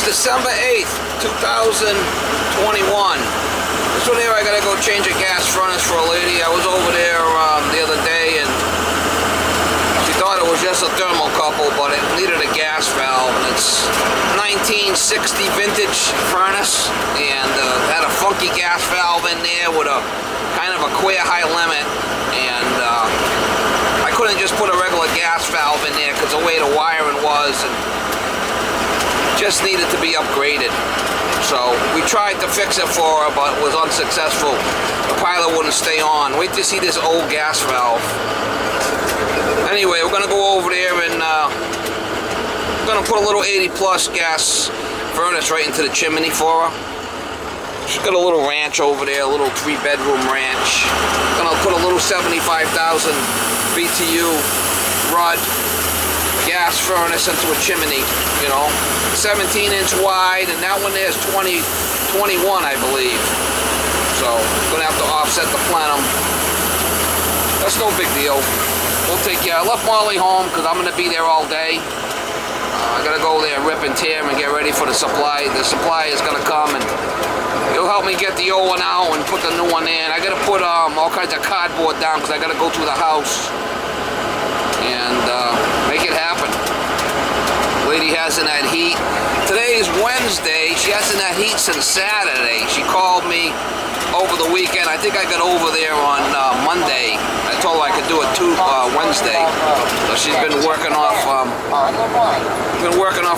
is December 8th, 2021. This one here, I gotta go change a gas furnace for a lady. I was over there the other day and she thought it was just a thermocouple, but it needed a gas valve. And it's 1960 vintage furnace and had a funky gas valve in there with a kind of a queer high limit. And I couldn't just put a regular gas valve in there because the way the wiring was, and just needed to be upgraded. So we tried to fix it for her, but was unsuccessful. The pilot wouldn't stay on. Wait to see this old gas valve. Anyway, we're gonna go over there and we're gonna put a little 80+GAS furnace right into the chimney for her. She's got a little ranch over there, a little 3-bedroom ranch. Gonna put a little 75,000 BTU Rudd gas furnace into a chimney, you know, 17-inch wide, and that one there's 21, I believe. So gonna have to offset the plenum. That's no big deal. We'll take care. I left Molly home because I'm gonna be there all day. I gotta go there, rip and tear, and get ready for the supply. The supply is gonna come, and it'll help me get the old one out and put the new one in. I gotta put all kinds of cardboard down because I gotta go through the house and make it happen. Lady hasn't had heat. Today is Wednesday. She hasn't had heat since Saturday. She called me over the weekend. I think I got over there on Monday. I told her I could do it Wednesday. So she's been working off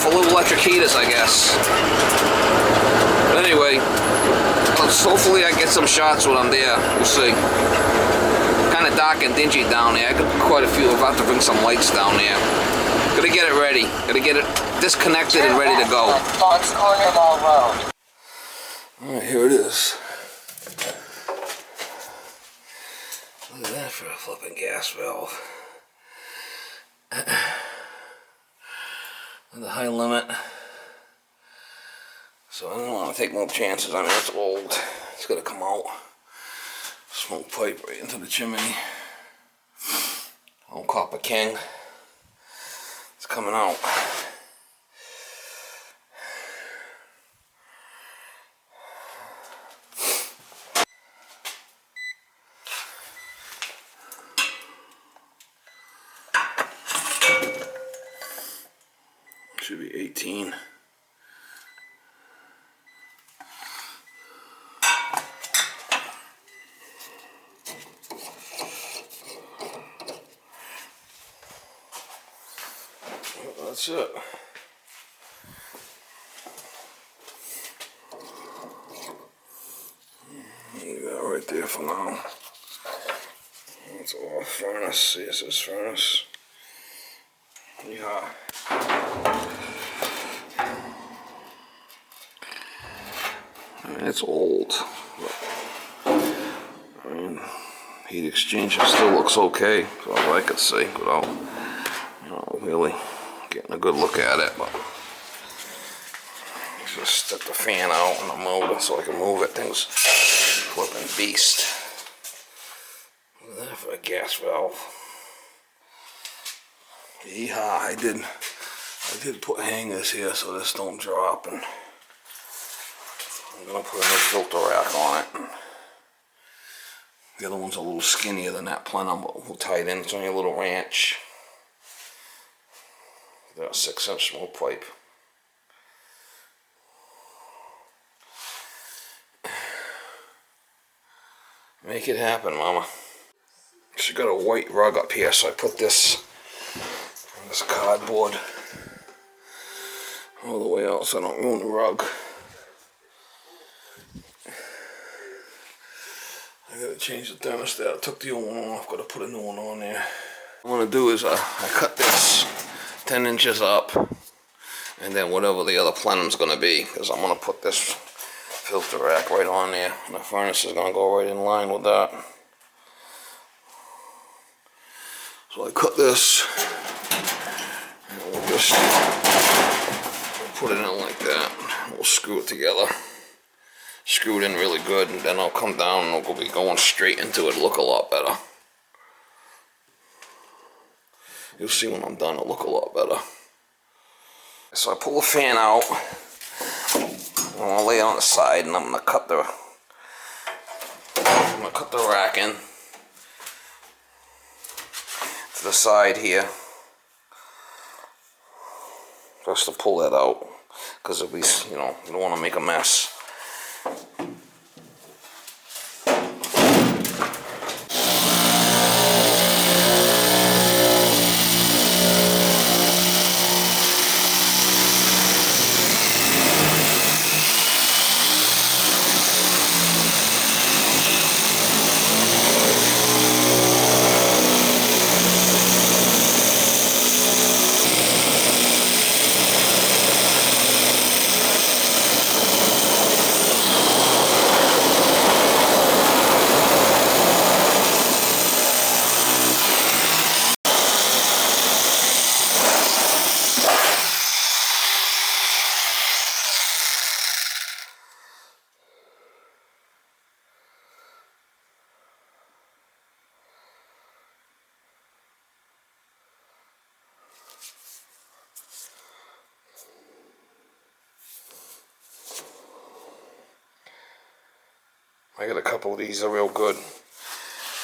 a little electric heaters, I guess. But anyway, hopefully I get some shots when I'm there. We'll see. Kind of dark and dingy down there. I got quite a few. I'm about to bring some lights down there. Gotta get it ready. Gotta get it disconnected and ready to go. Alright, here it is. Look at that for a flipping gas valve. The high limit. So I don't want to take no chances. I mean, it's old. It's gonna come out. Smoke pipe right into the chimney. Old Copper King. It's coming out. Should be 18. That's it. You got right there for now. That's all furnace. See, this is furnace. Yeah. I mean, it's old. But, I mean, heat exchanger still looks okay, as far as I could see, without, you know, really getting a good look at it. But just stick the fan out in the motor so I can move it. Thing's flipping beast. Look at that for a gas valve. Yeehaw! I did put hangers here so this don't drop, and I'm gonna put a new filter rack on it. The other one's a little skinnier than that plenum, but we'll tie it in. It's only a little ranch. Got a 6-inch smoke pipe. Make it happen, mama. She got a white rug up here, so I put this cardboard all the way out so I don't ruin the rug. I gotta change the thermostat. I took the old one off, gotta put a new one on there. What I'm gonna do is I cut this 10 inches up, and then whatever the other plenum's gonna be, because I'm gonna put this filter rack right on there, and the furnace is gonna go right in line with that. So I cut this, and we'll just put it in like that. We'll screw it together. Screw it in really good, and then I'll come down and it'll be going straight into it. Look a lot better. You'll see when I'm done, it'll look a lot better. So I pull the fan out, I'll lay it on the side, and I'm gonna cut the rack in to the side here, just to pull that out, because at least, you know, you don't want to make a mess. I got a couple of these that are real good.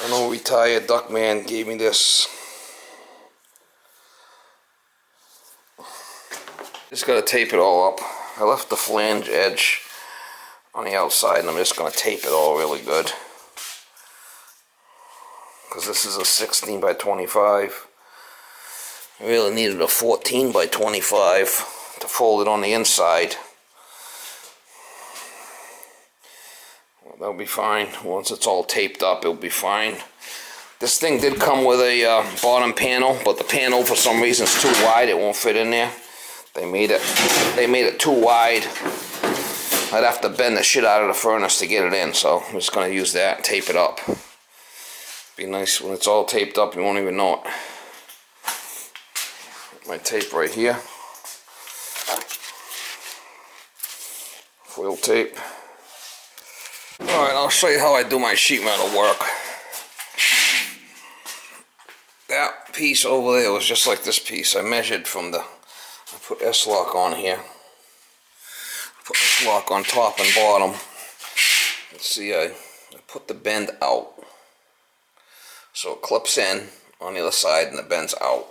An old retired duck man gave me this. Just gotta tape it all up. I left the flange edge on the outside, and I'm just gonna tape it all really good, because this is a 16 by 25. I really needed a 14 by 25 to fold it on the inside. That'll be fine. Once it's all taped up, it'll be fine. This thing did come with a bottom panel, but the panel for some reason is too wide. It won't fit in there. They made it too wide. I'd have to bend the shit out of the furnace to get it in, so I'm just gonna use that and tape it up. Be nice when it's all taped up, you won't even know it. My tape right here. Foil tape. Alright, I'll show you how I do my sheet metal work. That piece over there was just like this piece. I measured from I put S-lock on here. Put S-lock on top and bottom. Let's see, I put the bend out. So it clips in on the other side and it bends out.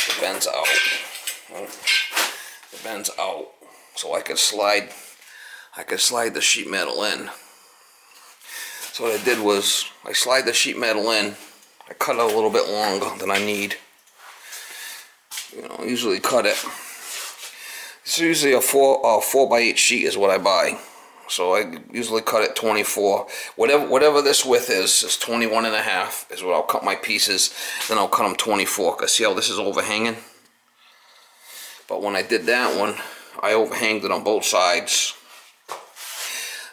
It bends out. It bends out. So I could slide the sheet metal in. So what I did was, I slide the sheet metal in, I cut it a little bit longer than I need. You know, I usually cut it. It's usually a 4 by 8 sheet is what I buy. So I usually cut it 24. Whatever this width is 21 and a half is what I'll cut my pieces. Then I'll cut them 24, because see how this is overhanging? But when I did that one, I overhanged it on both sides.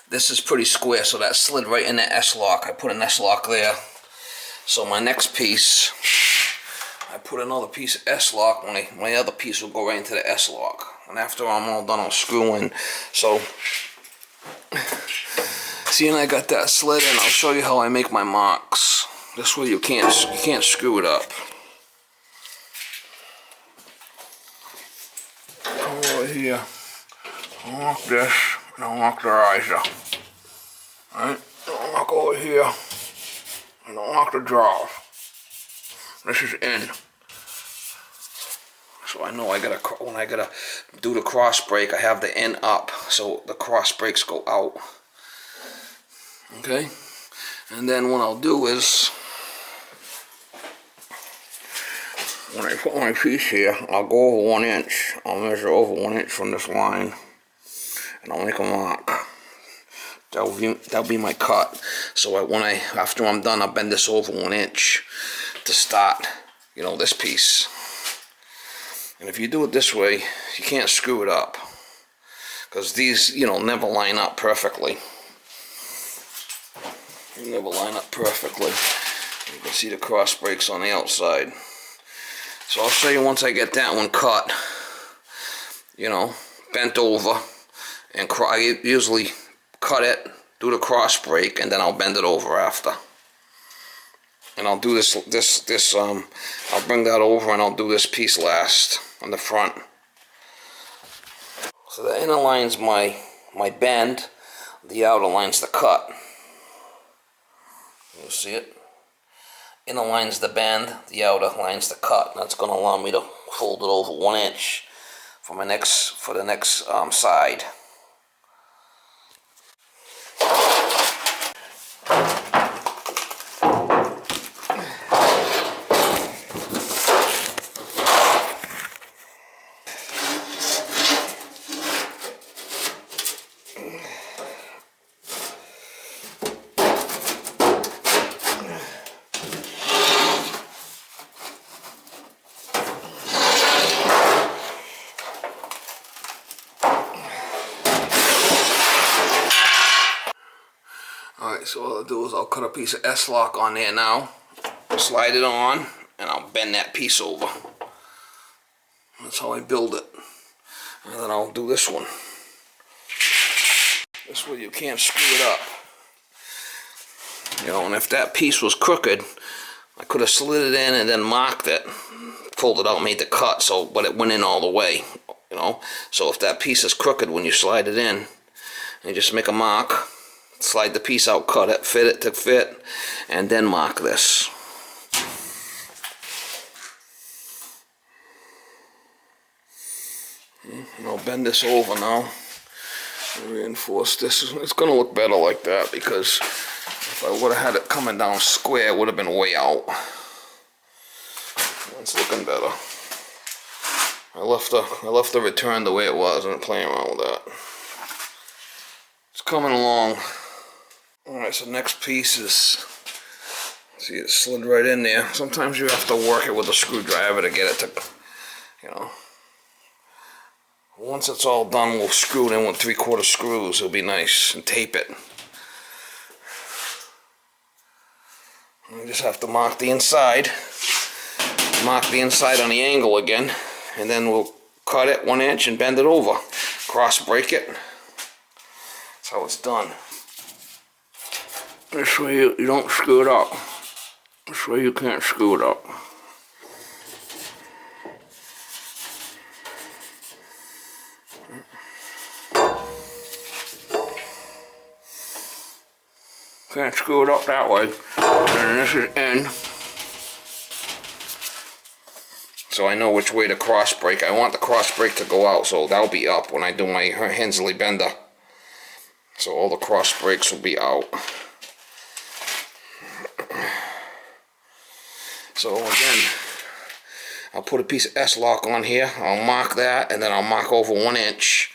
This is pretty square, so that slid right in the S-lock. I put an S-lock there. So my next piece, I put another piece of S-lock. My other piece will go right into the S-lock. And after I'm all done, I'll screw in. So, see, and I got that slid in. I'll show you how I make my marks. This way you can't screw it up. Come over here. Unlock this. And unlock the riser. Alright, unlock over here. And unlock the drawers. This is in. So I know when I gotta do the cross break, I have the end up, so the cross breaks go out. Okay? And then what I'll do is, when I put my piece here, I'll go over 1 inch. I'll measure over 1 inch from this line. And I'll make a mark. That'll be my cut. So after I'm done, I'll bend this over 1 inch to start, you know, this piece. And if you do it this way, you can't screw it up, because these, you know, never line up perfectly. They never line up perfectly. You can see the cross breaks on the outside. So I'll show you once I get that one cut, you know, bent over. And I usually cut it, do the cross break, and then I'll bend it over after. And I'll do I'll bring that over and I'll do this piece last on the front. So the inner line's my bend, the outer line's the cut. You see it? Inner line's the bend, the outer line's the cut. That's going to allow me to fold it over 1 inch for the next side. Alright, so what I'll do is I'll cut a piece of S-lock on there now, slide it on, and I'll bend that piece over. That's how I build it. And then I'll do this one. This way you can't screw it up. You know, and if that piece was crooked, I could have slid it in and then marked it, pulled it out, made the cut, but it went in all the way. You know, so if that piece is crooked when you slide it in, you just make a mark. Slide the piece out, cut it, fit it to fit, and then mark this. And I'll bend this over now. Reinforce this. It's going to look better like that because if I would have had it coming down square, it would have been way out. It's looking better. I left the return the way it was. I'm not playing around with that. It's coming along. Alright, so next piece is, see, it slid right in there. Sometimes you have to work it with a screwdriver to get it to, you know. Once it's all done, we'll screw it in with 3/4 screws. It'll be nice, and tape it. And we just have to mark the inside. Mark the inside on the angle again, and then we'll cut it 1 inch and bend it over. Cross break it. That's how it's done. This way you don't screw it up. This way you can't screw it up. Can't screw it up that way. And this is in. So I know which way to cross break. I want the cross break to go out, so that'll be up when I do my Hensley bender. So all the cross breaks will be out. So again, I'll put a piece of S-lock on here. I'll mark that, and then I'll mark over 1 inch,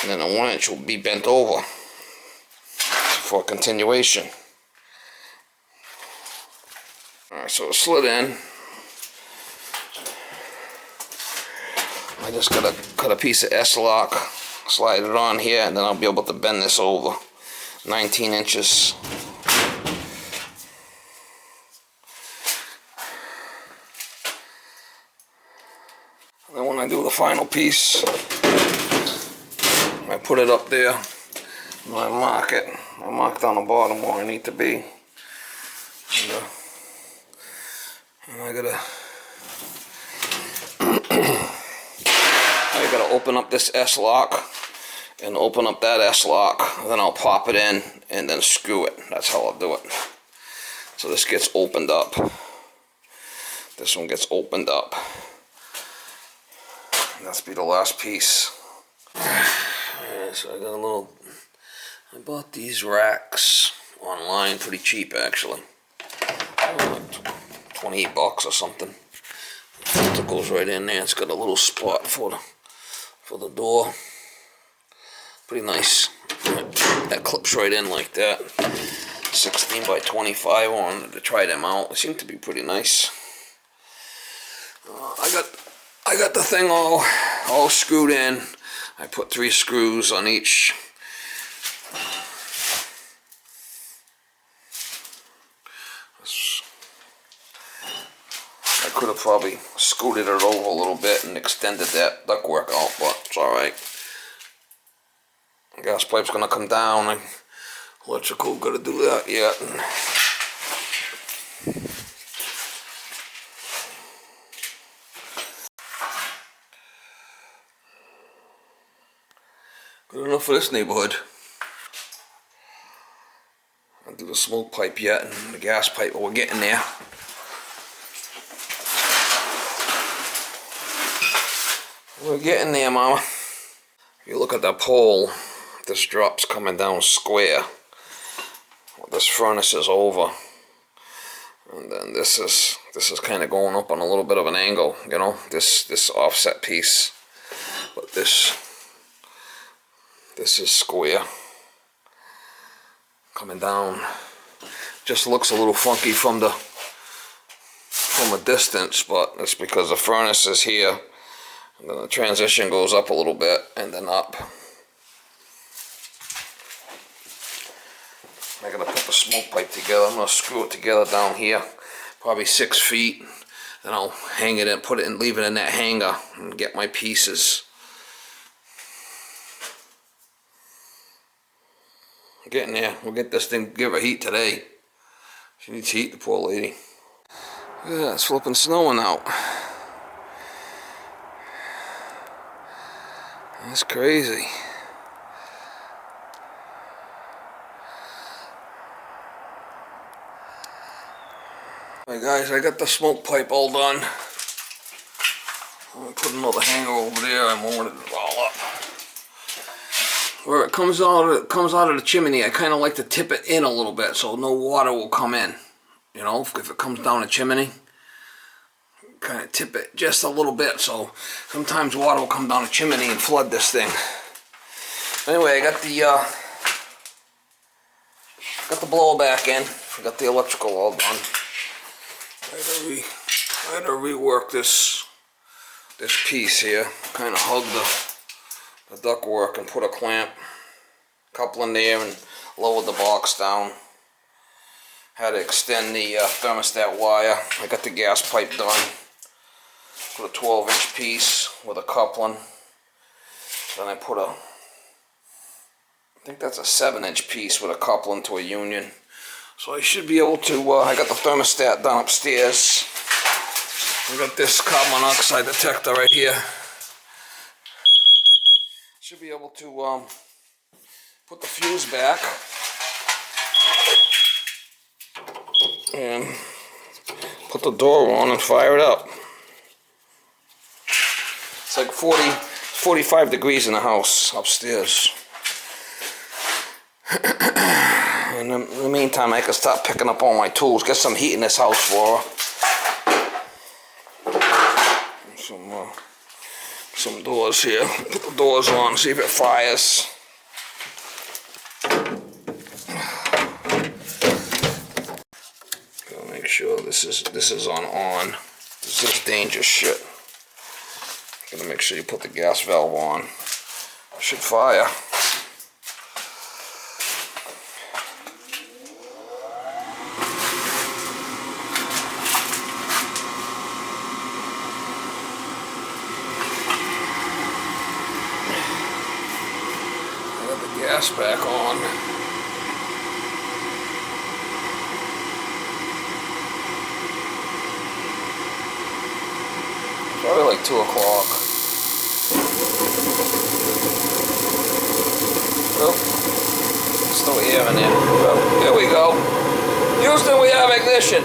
and then the 1 inch will be bent over for continuation. Alright, so it slid in. I just gotta cut a piece of S-lock, slide it on here, and then I'll be able to bend this over 19 inches. And then when I do the final piece, I put it up there and I mark it. I mark down the bottom where I need to be. And I gotta open up this S-lock and open up that S-lock, and then I'll pop it in and then screw it. That's how I'll do it. So this gets opened up. This one gets opened up. And that's be the last piece. So I got a little, I bought these racks online pretty cheap actually. Like 28 bucks or something. It goes right in there. It's got a little spot for the door. Pretty nice. That clips right in like that. 16 by 25. I wanted to try them out. They seem to be pretty nice. I got the thing all screwed in. I put 3 screws on each. I could have probably scooted it over a little bit and extended that ductwork out, but it's alright. Gas pipe's gonna come down. Electrical gotta do that yet. enough of this neighborhood. I'll do the smoke pipe yet and the gas pipe, but we're getting there. We're getting there, mama. If you look at that pole, this drop's coming down square. Well, this furnace is over. And then this is kind of going up on a little bit of an angle, you know, this offset piece. But this is square. Coming down. Just looks a little funky from a distance, but it's because the furnace is here. And then the transition goes up a little bit and then up. I'm gonna put the smoke pipe together. I'm gonna screw it together down here, probably 6 feet. Then I'll hang it and put it and leave it in that hanger and get my pieces. I'm getting there. We'll get this thing, give her heat today. She needs heat, the poor lady. Yeah, it's flipping snowing out. That's crazy. Alright guys, I got the smoke pipe all done. I'm gonna put another hanger over there and warm it all up. Where it comes out of the chimney, I kind of like to tip it in a little bit so no water will come in. You know, if it comes down the chimney, kind of tip it just a little bit so sometimes water will come down the chimney and flood this thing. Anyway, I got the blower back in. I got the electrical all done. I had to rework this piece here. Kind of hug the ductwork and put a clamp coupling there and lower the box down. Had to extend the thermostat wire. I got the gas pipe done. Put a 12-inch piece with a coupling. Then I put I think that's a 7-inch piece with a coupling to a union. So I should be able to, I got the thermostat down upstairs. I got this carbon monoxide detector right here. Should be able to put the fuse back and put the door on and fire it up. It's like 45 degrees in the house upstairs. And in the meantime, I can start picking up all my tools, get some heat in this house for her. Some doors here. Put the doors on, see if it fires. Gotta make sure this is on. This is dangerous shit. Gotta make sure you put the gas valve on. It should fire. Gas back on. Probably like 2 o'clock. Oh, still air in there. Oh, here we go. Houston, we have ignition.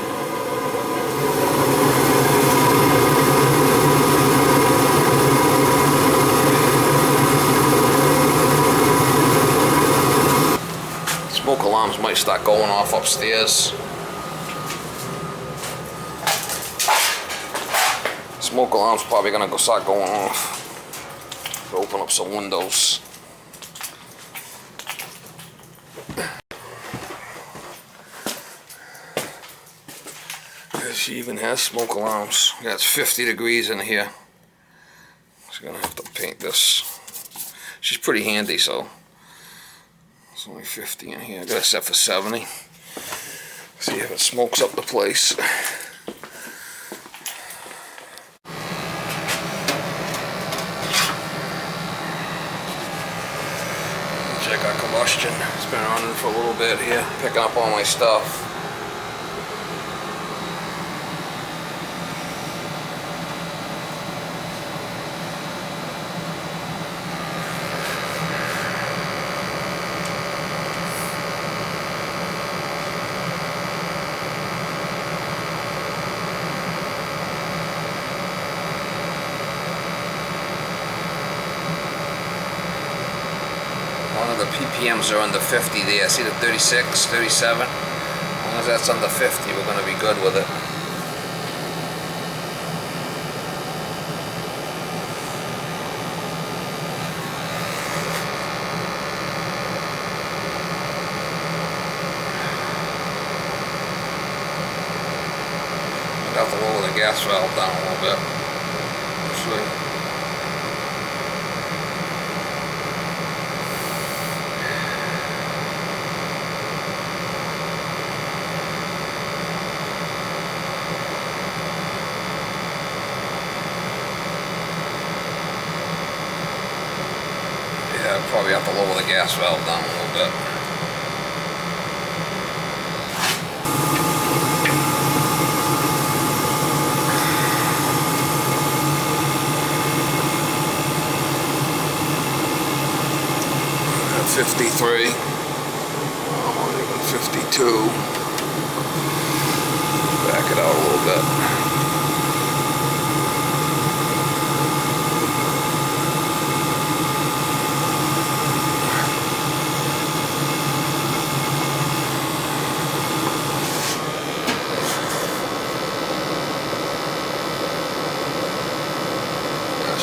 Smoke alarms might start going off upstairs. Smoke alarm's probably gonna start going off. Open up some windows. She even has smoke alarms. Yeah, it's 50 degrees in here. She's gonna have to paint this. She's pretty handy, so. It's only 50 in here. I got it set for 70. See if it smokes up the place. Check our combustion. It's been running for a little bit here, picking up all my stuff. PPMs are under 50 there. See the 36, 37? As long as that's under 50, we're going to be good with it. I'll have to lower the gas valve down a little bit. Actually. Yeah, probably have to lower the gas valve down a little bit. At 53. Oh, even 52. Back it out a little bit.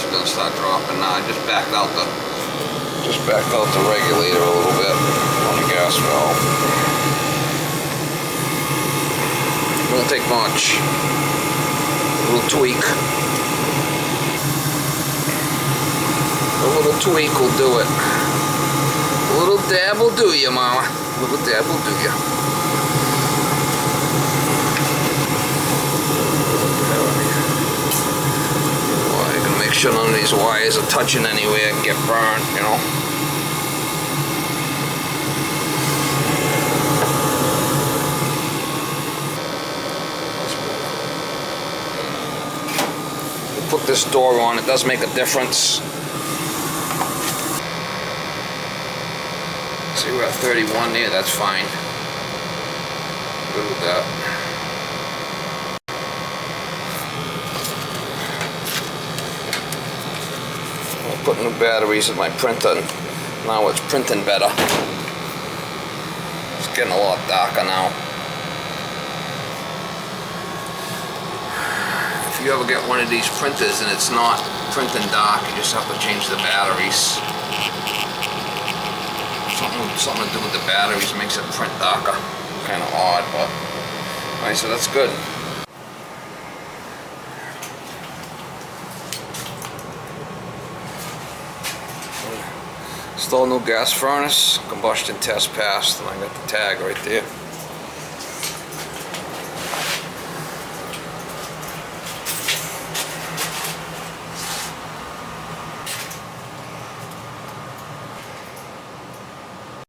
Gonna start dropping now. I just backed out the regulator a little bit on the gas valve. Won't take much. A little tweak. A little tweak will do it. A little dab will do you, mama. A little dab will do you. Make sure none of these wires are touching anywhere and get burned, you know. We'll put this door on, it does make a difference. See, we're at 31 there, that's fine. Good with that. Put new batteries in my printer, and now it's printing better. It's getting a lot darker now. If you ever get one of these printers and it's not printing dark, you just have to change the batteries. Something to do with the batteries makes it print darker. Kind of odd, but alright, so that's good. Install new gas furnace, combustion test passed, and I got the tag right there.